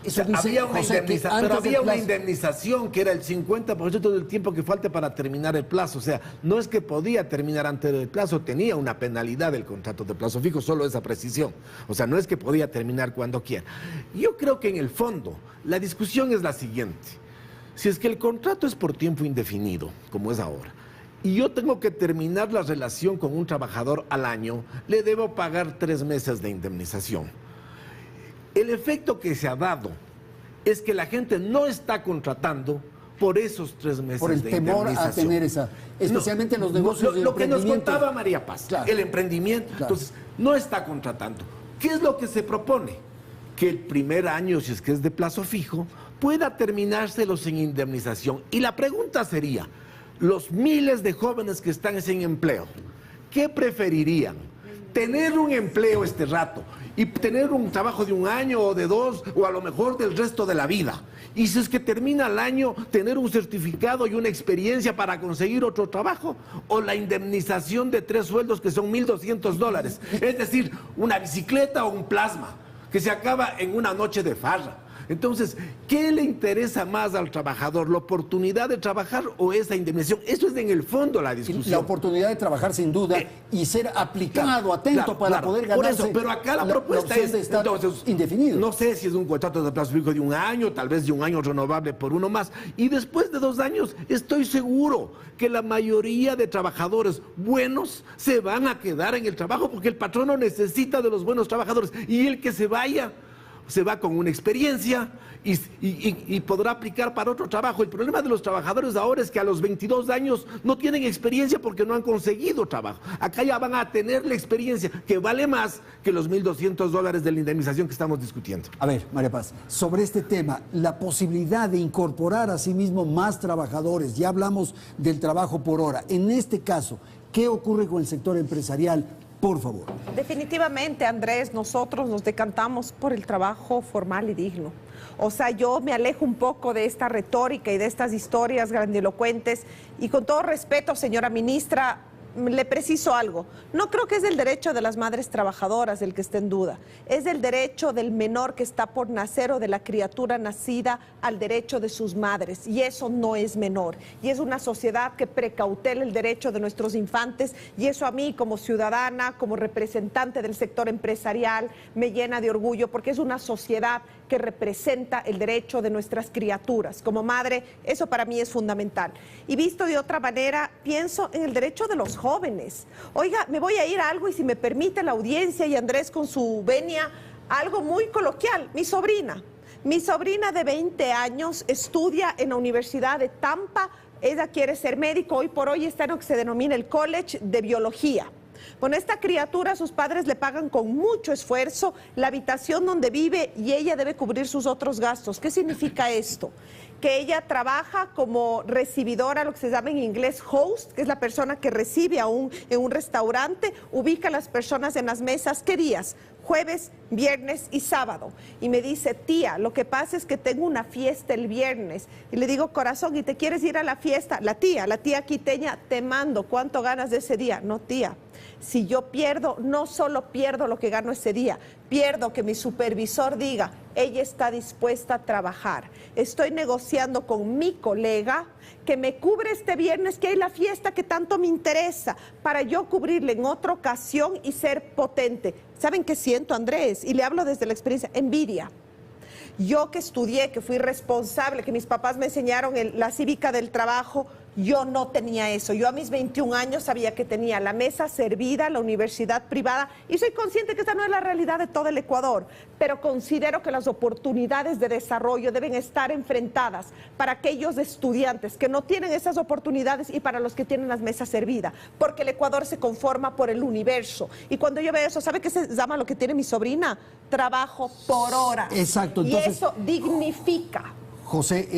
Eso dice, había una José, que indemnización, antes pero había del una plazo. indemnización que era el 50% del tiempo que falte para terminar el plazo. O sea, no es que podía terminar antes del plazo, tenía una penalidad el contrato de plazo fijo, solo esa precisión. O sea, no es que podía terminar cuando quiera. Yo creo que en el fondo la discusión es la siguiente. Si es que el contrato es por tiempo indefinido, como es ahora, y yo tengo que terminar la relación con un trabajador al año, le debo pagar 3 meses de indemnización. El efecto que se ha dado es que la gente no está contratando por esos 3 meses Por el de temor indemnización. a tener esa, especialmente los negocios de lo que nos emprendimiento. contaba María Paz, Claro. el emprendimiento. Claro. Entonces, no está contratando. ¿Qué es lo que se propone? Que el primer año, si es que es de plazo fijo, pueda terminárselo sin indemnización. Y la pregunta sería, los miles de jóvenes que están sin empleo, ¿qué preferirían? ¿Tener un empleo este rato y tener un trabajo de 1 año o de 2 o a lo mejor del resto de la vida? Y si es que termina el año, tener un certificado y una experiencia para conseguir otro trabajo, o la indemnización de 3 sueldos que son $1,200, es decir, una bicicleta o un plasma que se acaba en una noche de farra. Entonces, ¿qué le interesa más al trabajador? ¿La oportunidad de trabajar o esa indemnización? Eso es en el fondo la discusión. La oportunidad de trabajar sin duda y ser aplicado, atento para poder ganarse. Por eso, pero acá la propuesta opción es de estar entonces, indefinido. No sé si es un contrato de plazo fijo de 1 año, tal vez de 1 año renovable por 1 más. Y después de 2 años, estoy seguro que la mayoría de trabajadores buenos se van a quedar en el trabajo porque el patrono necesita de los buenos trabajadores. Y el que se vaya, se va con una experiencia y podrá aplicar para otro trabajo. El problema de los trabajadores ahora es que a los 22 años no tienen experiencia porque no han conseguido trabajo. Acá ya van a tener la experiencia, que vale más que los $1,200 de la indemnización que estamos discutiendo. A ver, María Paz, sobre este tema, la posibilidad de incorporar a sí mismo más trabajadores, ya hablamos del trabajo por hora. En este caso, ¿qué ocurre con el sector empresarial? Por favor. Definitivamente, Andrés, nosotros nos decantamos por el trabajo formal y digno. O sea, yo me alejo un poco de esta retórica y de estas historias grandilocuentes. Y con todo respeto, señora ministra, le preciso algo. No creo que es el derecho de las madres trabajadoras el que esté en duda. Es el derecho del menor que está por nacer o de la criatura nacida al derecho de sus madres. Y eso no es menor. Y es una sociedad que precautela el derecho de nuestros infantes. Y eso a mí, como ciudadana, como representante del sector empresarial, me llena de orgullo porque es una sociedad que representa el derecho de nuestras criaturas. Como madre, eso para mí es fundamental. Y visto de otra manera, pienso en el derecho de los jóvenes. Oiga, me voy a ir a algo y si me permite la audiencia y Andrés con su venia, algo muy coloquial. Mi sobrina de 20 años estudia en la Universidad de Tampa. Ella quiere ser médico, hoy por hoy está en lo que se denomina el College de Biología. Bueno, esta criatura, sus padres le pagan con mucho esfuerzo la habitación donde vive y ella debe cubrir sus otros gastos. ¿Qué significa esto? Que ella trabaja como recibidora, lo que se llama en inglés host, que es la persona que recibe en un restaurante, ubica a las personas en las mesas. ¿Qué días? Jueves, viernes y sábado. Y me dice, tía, lo que pasa es que tengo una fiesta el viernes. Y le digo, corazón, ¿y te quieres ir a la fiesta? La tía quiteña, te mando, ¿cuánto ganas de ese día? No, tía. Si yo pierdo, no solo pierdo lo que gano ese día, pierdo que mi supervisor diga, ella está dispuesta a trabajar. Estoy negociando con mi colega que me cubre este viernes, que hay la fiesta que tanto me interesa, para yo cubrirle en otra ocasión y ser potente. ¿Saben qué siento, Andrés? Y le hablo desde la experiencia, envidia. Yo que estudié, que fui responsable, que mis papás me enseñaron la cívica del trabajo, Yo no tenía eso. Yo a mis 21 años sabía que tenía la mesa servida, la universidad privada, y soy consciente que esa no es la realidad de todo el Ecuador, pero considero que las oportunidades de desarrollo deben estar enfrentadas para aquellos estudiantes que no tienen esas oportunidades y para los que tienen las mesas servidas, porque el Ecuador se conforma por el universo. Y cuando yo veo eso, ¿sabe qué se llama lo que tiene mi sobrina? Trabajo por hora. Exacto. Entonces, y eso dignifica. José,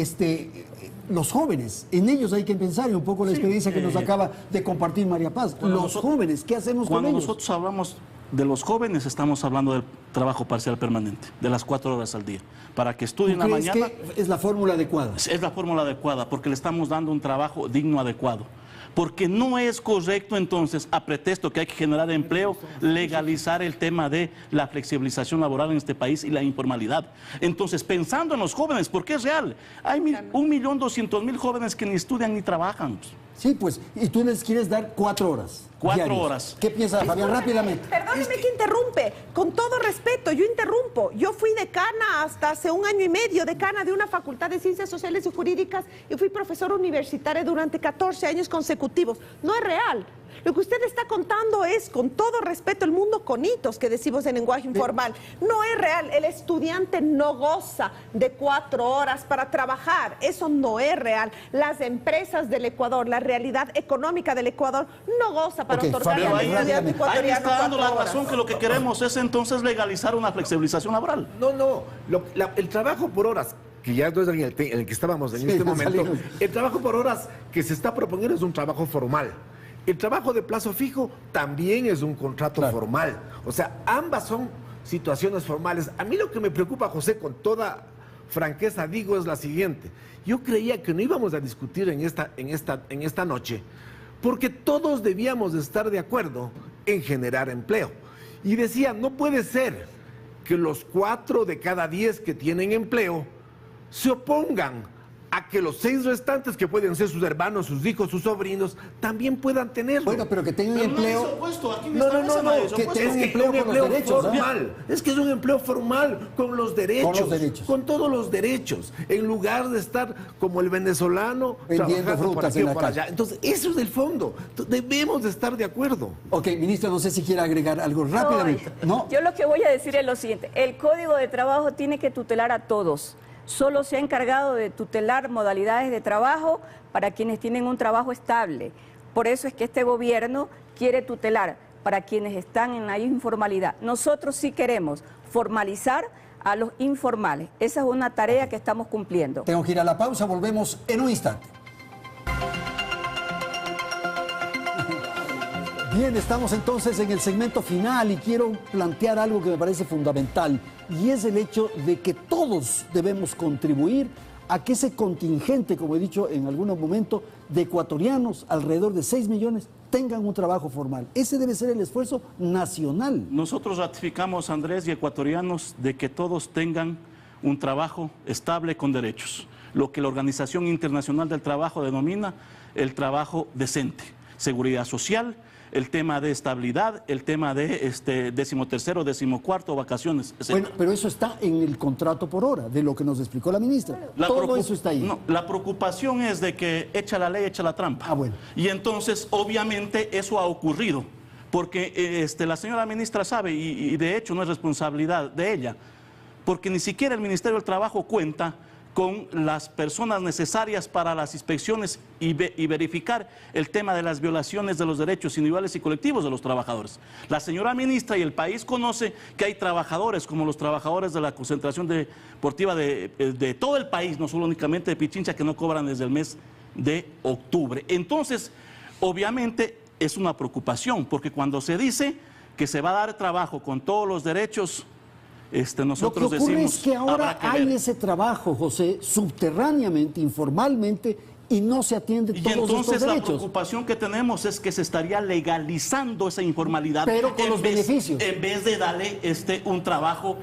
los jóvenes, en ellos hay que pensar, y un poco la experiencia que nos acaba de compartir María Paz. Los jóvenes, ¿qué hacemos con ellos? Cuando nosotros hablamos de los jóvenes, estamos hablando del trabajo parcial permanente, de las 4 horas al día, para que estudien la mañana. ¿Crees que es la fórmula adecuada? Es la fórmula adecuada, porque le estamos dando un trabajo digno, adecuado. Porque no es correcto entonces, a pretexto que hay que generar empleo, legalizar el tema de la flexibilización laboral en este país y la informalidad. Entonces, pensando en los jóvenes, porque es real, hay 1.200.000 jóvenes que ni estudian ni trabajan. Sí, pues, y tú les quieres dar 4 horas. 4 diarios. horas. ¿Qué piensa Fabián? Rápidamente. Perdóneme que interrumpe, con todo respeto, yo interrumpo. Yo fui decana hasta hace 1 año y medio, decana de una facultad de Ciencias Sociales y Jurídicas, y fui profesora universitaria durante 14 años consecutivos. No es real. Lo que usted está contando es, con todo respeto, el mundo con hitos que decimos en lenguaje informal. No es real. El estudiante no goza de 4 horas para trabajar. Eso no es real. Las empresas del Ecuador, la realidad económica del Ecuador, no goza para otorgarle al estudiante ecuatoriano. Ahí está dando 4 la horas. razón, que lo que queremos es entonces legalizar una flexibilización laboral. No, el trabajo por horas, que ya no es en el que estábamos en este momento, el trabajo por horas que se está proponiendo es un trabajo formal. El trabajo de plazo fijo también es un contrato formal. O sea, ambas son situaciones formales. A mí lo que me preocupa, José, con toda franqueza digo, es la siguiente. Yo creía que no íbamos a discutir en esta noche, porque todos debíamos estar de acuerdo en generar empleo. Y decía, no puede ser que los 4 de cada 10 que tienen empleo se opongan a que los 6 restantes, que pueden ser sus hermanos, sus hijos, sus sobrinos, también puedan tenerlo. Bueno, pero que tengan empleo. Que tengan empleo con los derechos. Formal. Es que es un empleo formal, con los derechos. Con los derechos. Con todos los derechos. En lugar de estar como el venezolano, vendiendo frutas en la calle. Allá. Entonces, eso es el fondo. Debemos de estar de acuerdo. Ok, ministra, no sé si quiere agregar algo rápidamente. No, yo lo que voy a decir es lo siguiente. El Código de Trabajo tiene que tutelar a todos. Solo se ha encargado de tutelar modalidades de trabajo para quienes tienen un trabajo estable. Por eso es que este gobierno quiere tutelar para quienes están en la informalidad. Nosotros sí queremos formalizar a los informales. Esa es una tarea que estamos cumpliendo. Tengo que ir a la pausa, volvemos en un instante. Bien, estamos entonces en el segmento final y quiero plantear algo que me parece fundamental, y es el hecho de que todos debemos contribuir a que ese contingente, como he dicho en algún momento, de ecuatorianos, alrededor de 6 millones, tengan un trabajo formal. Ese debe ser el esfuerzo nacional. Nosotros ratificamos, Andrés y ecuatorianos, de que todos tengan un trabajo estable con derechos, lo que la Organización Internacional del Trabajo denomina el trabajo decente, seguridad social, el tema de estabilidad, el tema de 13º, 14º, vacaciones, etc. Bueno, pero eso está en el contrato por hora, de lo que nos explicó la ministra. Todo eso está ahí. No, la preocupación es de que echa la ley, echa la trampa. Ah, bueno. Y entonces, obviamente, eso ha ocurrido, porque la señora ministra sabe, y de hecho no es responsabilidad de ella, porque ni siquiera el Ministerio del Trabajo cuenta con las personas necesarias para las inspecciones y verificar el tema de las violaciones de los derechos individuales y colectivos de los trabajadores. La señora ministra y el país conoce que hay trabajadores, como los trabajadores de la concentración deportiva de todo el país, no solo únicamente de Pichincha, que no cobran desde el mes de octubre. Entonces, obviamente es una preocupación, porque cuando se dice que se va a dar trabajo con todos los derechos, nosotros lo que ocurre decimos, es que ahora hay ese trabajo, José, subterráneamente, informalmente, y no se atiende todos estos derechos. Y entonces la preocupación que tenemos es que se estaría legalizando esa informalidad, pero con los beneficios, en vez de darle un trabajo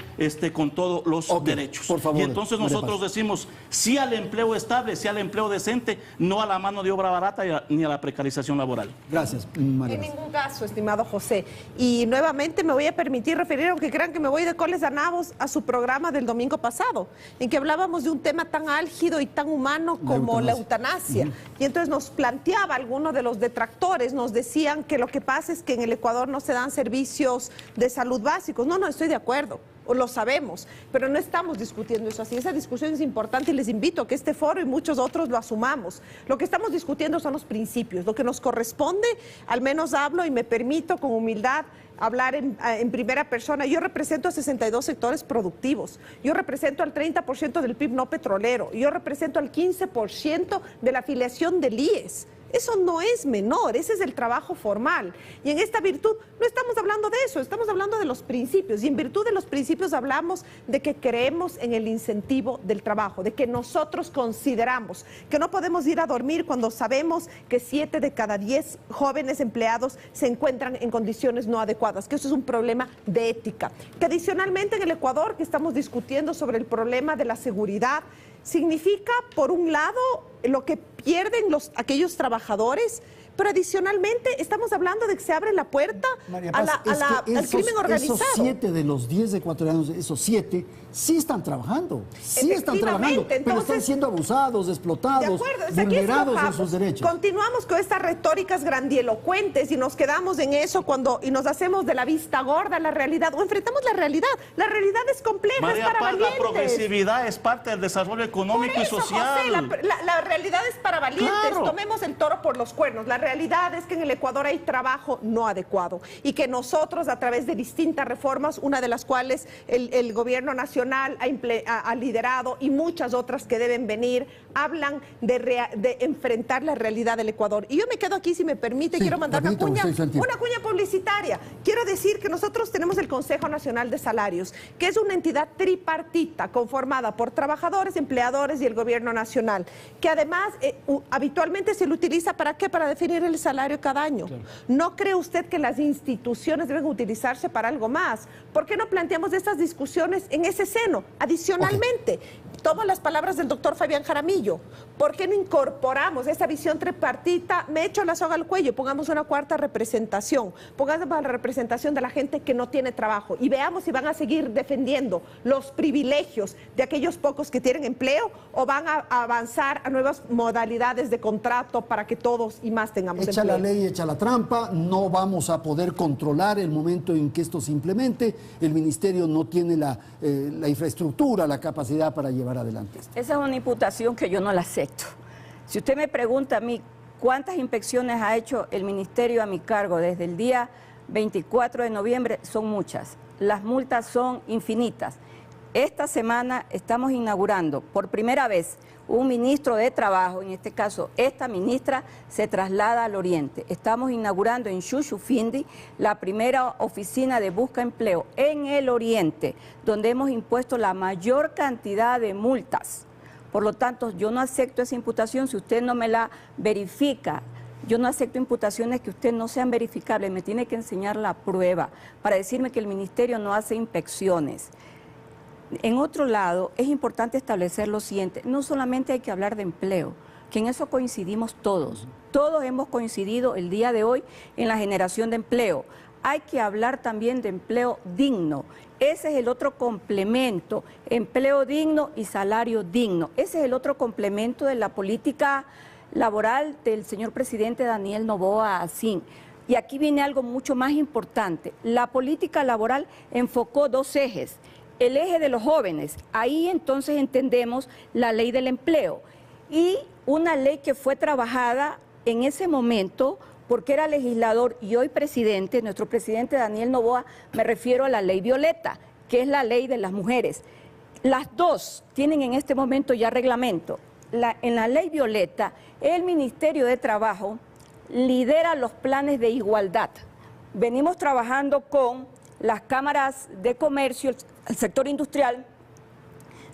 con todos los derechos. Por favor, y entonces nosotros decimos sí al empleo estable, sí al empleo decente, no a la mano de obra barata ni a la precarización laboral. Gracias, María. En ningún caso, estimado José. Y nuevamente me voy a permitir referir, aunque crean que me voy de coles a nabos, a su programa del domingo pasado, en que hablábamos de un tema tan álgido y tan humano como la eutanasia. eutanasia. Y entonces nos planteaba algunos de los detractores, nos decían que lo que pasa es que en el Ecuador no se dan servicios de salud básicos. No, estoy de acuerdo. Lo sabemos, pero no estamos discutiendo eso así. Esa discusión es importante y les invito a que este foro y muchos otros lo asumamos. Lo que estamos discutiendo son los principios, lo que nos corresponde, al menos hablo y me permito con humildad hablar en primera persona. Yo represento a 62 sectores productivos, yo represento al 30% del PIB no petrolero, yo represento al 15% de la afiliación del IES. Eso no es menor, ese es el trabajo formal. Y en esta virtud no estamos hablando de eso, estamos hablando de los principios. Y en virtud de los principios hablamos de que creemos en el incentivo del trabajo, de que nosotros consideramos que no podemos ir a dormir cuando sabemos que 7 de cada 10 jóvenes empleados se encuentran en condiciones no adecuadas, que eso es un problema de ética. Que adicionalmente en el Ecuador, que estamos discutiendo sobre el problema de la seguridad, significa, por un lado, lo que pierden aquellos trabajadores, pero adicionalmente estamos hablando de que se abre la puerta al crimen organizado. Esos 7 de los 10 ecuatorianos, esos 7, sí están trabajando, pero están siendo abusados, explotados, vulnerados en sus derechos. Continuamos con estas retóricas grandielocuentes y nos quedamos en eso y nos hacemos de la vista gorda la realidad, o enfrentamos la realidad. La realidad es compleja, María es para Paz, valientes. La progresividad es parte del desarrollo económico Por eso, y social. José, la realidad es para valientes. Claro. Tomemos el toro por los cuernos. La realidad es que en el Ecuador hay trabajo no adecuado y que nosotros, a través de distintas reformas, una de las cuales el gobierno nacional ha liderado y muchas otras que deben venir, hablan de enfrentar la realidad del Ecuador. Y yo me quedo aquí, si me permite, quiero mandar una cuña publicitaria. Quiero decir que nosotros tenemos el Consejo Nacional de Salarios, que es una entidad tripartita conformada por trabajadores, empleadores y el gobierno nacional, que además habitualmente se lo utiliza ¿para qué? Para definir el salario cada año. Claro. ¿No cree usted que las instituciones deben utilizarse para algo más? ¿Por qué no planteamos estas discusiones en ese seno? Adicionalmente, tomo las palabras del doctor Fabián Jaramillo. ¿Por qué no incorporamos esa visión tripartita? Me echo la soga al cuello, pongamos una cuarta representación, pongamos la representación de la gente que no tiene trabajo y veamos si van a seguir defendiendo los privilegios de aquellos pocos que tienen empleo o van a avanzar a nuevas modalidades de contrato para que todos y más tengamos echa empleo. La ley, echa la trampa, no vamos a poder controlar el momento en que esto se implemente, el ministerio no tiene la infraestructura, la capacidad para llevar adelante esto. Esa es una imputación que yo no la acepto. Si usted me pregunta a mí cuántas inspecciones ha hecho el ministerio a mi cargo desde el día 24 de noviembre, son muchas. Las multas son infinitas. Esta semana estamos inaugurando por primera vez un ministro de Trabajo, en este caso esta ministra se traslada al Oriente. Estamos inaugurando en Shushufindi la primera oficina de busca empleo en el Oriente, donde hemos impuesto la mayor cantidad de multas. Por lo tanto, yo no acepto esa imputación si usted no me la verifica. Yo no acepto imputaciones que usted no sean verificables, me tiene que enseñar la prueba para decirme que el ministerio no hace inspecciones. En otro lado, es importante establecer lo siguiente, no solamente hay que hablar de empleo, que en eso coincidimos todos. Todos hemos coincidido el día de hoy en la generación de empleo. Hay que hablar también de empleo digno. Ese es el otro complemento, empleo digno y salario digno. Ese es el otro complemento de la política laboral del señor presidente Daniel Noboa Asín. Y aquí viene algo mucho más importante. La política laboral enfocó 2 ejes. El eje de los jóvenes, ahí entonces entendemos la ley del empleo y una ley que fue trabajada en ese momento porque era legislador y hoy presidente, nuestro presidente Daniel Noboa, me refiero a la ley Violeta, que es la ley de las mujeres. Las dos tienen en este momento ya reglamento. En la ley Violeta, el Ministerio de Trabajo lidera los planes de igualdad. Venimos trabajando con las cámaras de comercio, el sector industrial,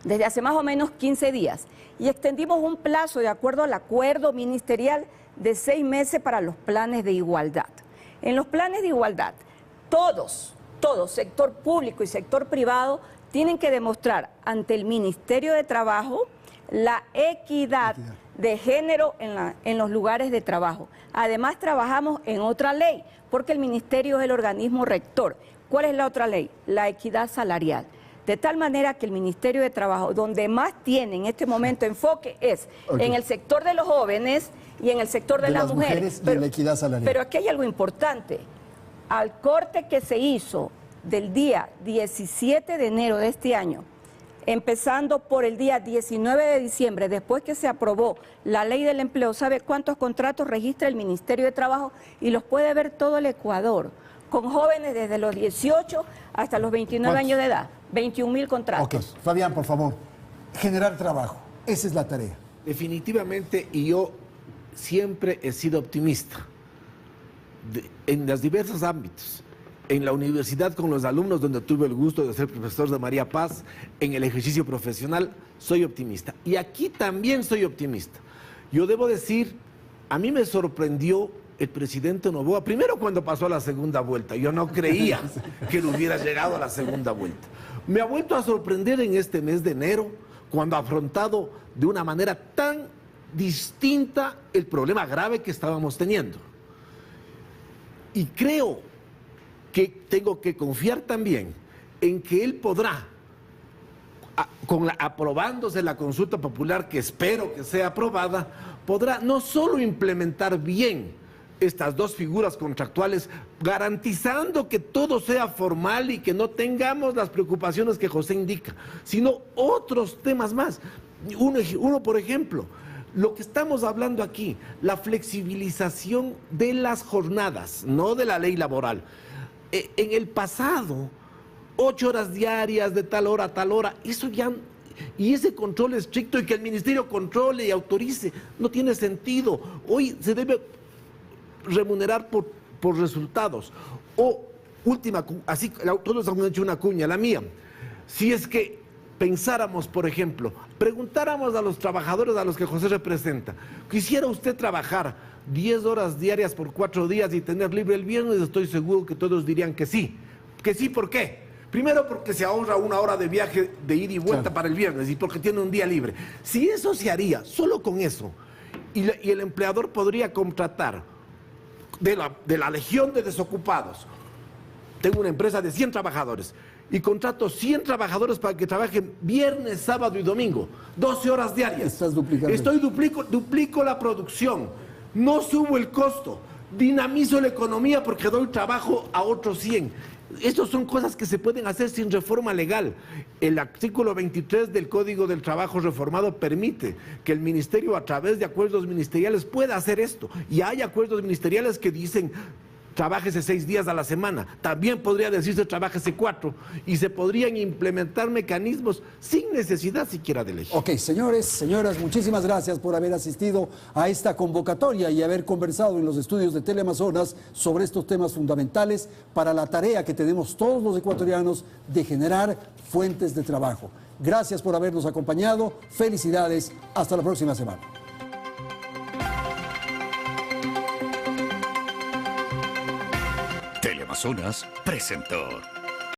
desde hace más o menos 15 días y extendimos un plazo de acuerdo al acuerdo ministerial de 6 meses para los planes de igualdad. En los planes de igualdad, todos, sector público y sector privado, tienen que demostrar ante el Ministerio de Trabajo la equidad de género en los lugares de trabajo. Además, trabajamos en otra ley, porque el Ministerio es el organismo rector. ¿Cuál es la otra ley? La equidad salarial. De tal manera que el Ministerio de Trabajo, donde más tiene en este momento enfoque, es en el sector de los jóvenes y en el sector de las mujeres. Y en la equidad salarial. Pero aquí hay algo importante. Al corte que se hizo del día 17 de enero de este año, empezando por el día 19 de diciembre, después que se aprobó la ley del empleo, ¿sabe cuántos contratos registra el Ministerio de Trabajo? Y los puede ver todo el Ecuador, con jóvenes desde los 18 hasta los 29 años de edad. 21.000 contratos. Ok, Fabián, por favor, generar trabajo, esa es la tarea. Definitivamente, y yo siempre he sido optimista en los diversos ámbitos. En la universidad con los alumnos, donde tuve el gusto de ser profesor de María Paz, en el ejercicio profesional, soy optimista. Y aquí también soy optimista. Yo debo decir, a mí me sorprendió el presidente Noboa, primero cuando pasó a la segunda vuelta. Yo no creía que él hubiera llegado a la segunda vuelta. Me ha vuelto a sorprender en este mes de enero, cuando ha afrontado de una manera tan distinta el problema grave que estábamos teniendo. Y creo que tengo que confiar también en que él podrá, aprobándose la consulta popular, que espero que sea aprobada, podrá no solo implementar bien estas dos figuras contractuales, garantizando que todo sea formal y que no tengamos las preocupaciones que José indica, sino otros temas más. Uno, por ejemplo, lo que estamos hablando aquí, la flexibilización de las jornadas, no de la ley laboral. En el pasado, 8 horas diarias de tal hora a tal hora, eso ya, y ese control estricto y que el ministerio controle y autorice, no tiene sentido. Hoy se debe remunerar por resultados. O última, así todos han hecho una cuña, la mía. Si es que pensáramos, por ejemplo, preguntáramos a los trabajadores a los que José representa, ¿quisiera usted trabajar 10 horas diarias por 4 días y tener libre el viernes? Estoy seguro que todos dirían que sí. ¿Que sí por qué? Primero porque se ahorra 1 hora de viaje de ida y vuelta para el viernes y porque tiene un día libre. Si eso se haría, solo con eso, y el empleador podría contratar de la legión de desocupados. Tengo una empresa de 100 trabajadores y contrato 100 trabajadores para que trabajen viernes, sábado y domingo, 12 horas diarias. Estás duplicando. Duplico la producción, no subo el costo, dinamizo la economía porque doy trabajo a otros 100. Estas son cosas que se pueden hacer sin reforma legal. El artículo 23 del Código del Trabajo reformado permite que el ministerio, a través de acuerdos ministeriales, pueda hacer esto. Y hay acuerdos ministeriales que dicen: trabájese 6 días a la semana. También podría decirse trabájese 4. Y se podrían implementar mecanismos sin necesidad siquiera de ley. Ok, señores, señoras, muchísimas gracias por haber asistido a esta convocatoria y haber conversado en los estudios de Teleamazonas sobre estos temas fundamentales para la tarea que tenemos todos los ecuatorianos de generar fuentes de trabajo. Gracias por habernos acompañado. Felicidades. Hasta la próxima semana. Teleamazonas presentó